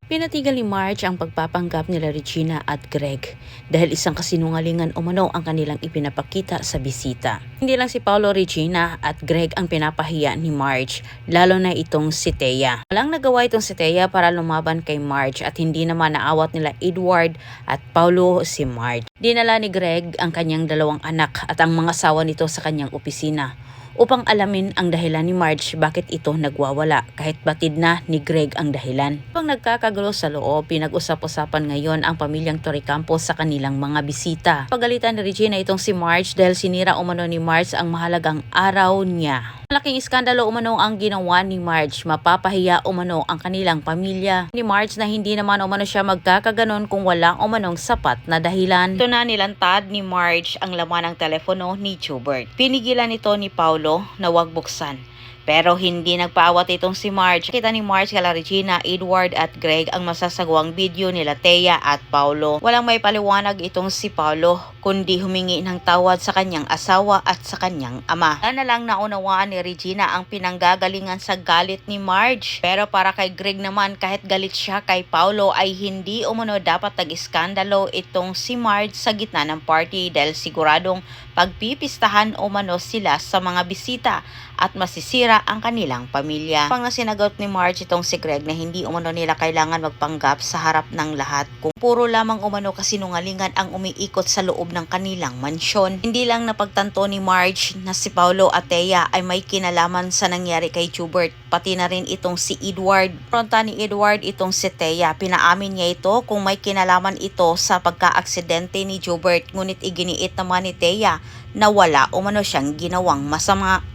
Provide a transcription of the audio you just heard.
Pinatigil ni Marge ang pagpapanggap nila Regina at Greg dahil isang kasinungalingan umano ang kanilang ipinapakita sa bisita. Hindi lang si Paolo, Regina at Greg ang pinapahiya ni Marge, lalo na itong si Thea. Walang nagawa itong si Thea para lumaban kay Marge at hindi naman naawat nila Edward at Paolo si Marge. Dinala ni Greg ang kanyang dalawang anak at ang mga asawa nito sa kanyang opisina upang alamin ang dahilan ni Marge bakit ito nagwawala kahit batid na ni Greg ang dahilan. Pang nagkakagulo sa loob, pinag-usap-usapan ngayon ang pamilyang Torrecampo sa kanilang mga bisita. Pagalitan ni Regina itong si Marge dahil sinira umano ni Marge ang mahalagang araw niya. Malaking iskandalo umano ang ginawa ni Marge, mapapahiya umano ang kanilang pamilya ni Marge na hindi naman umano siya magkakaganon kung walang umanong sapat na dahilan. Ito na nilantad ni Marge ang laman ng telepono ni Joubert. Pinigilan ito ni Paolo na wag buksan. Pero hindi nagpaawat itong si Marge. Kita ni Marge kala Regina, Edward at Greg ang masasagawang video nila Thea at Paolo. Walang may paliwanag itong si Paolo, kundi humingi ng tawad sa kanyang asawa at sa kanyang ama. Na lang naunawaan ni Regina ang pinanggagalingan sa galit ni Marge. Pero para kay Greg naman, kahit galit siya kay Paolo ay hindi umano dapat nag-iskandalo itong si Marge sa gitna ng party dahil siguradong pagpipistahan umano sila sa mga bisita at masisira ang kanilang pamilya. Pang sinagot ni Marge itong si Greg na hindi umano nila kailangan magpanggap sa harap ng lahat kung puro lamang umano kasinungalingan ang umiikot sa loob ng kanilang mansyon. Hindi lang napagtanto ni Marge na si Paolo at Thea ay may kinalaman sa nangyari kay Joubert, pati na rin itong si Edward. Pronta ni Edward itong si Thea, pinaamin niya ito kung may kinalaman ito sa pagka-aksidente ni Joubert, ngunit iginiit naman ni Thea na wala umano siyang ginawang masama.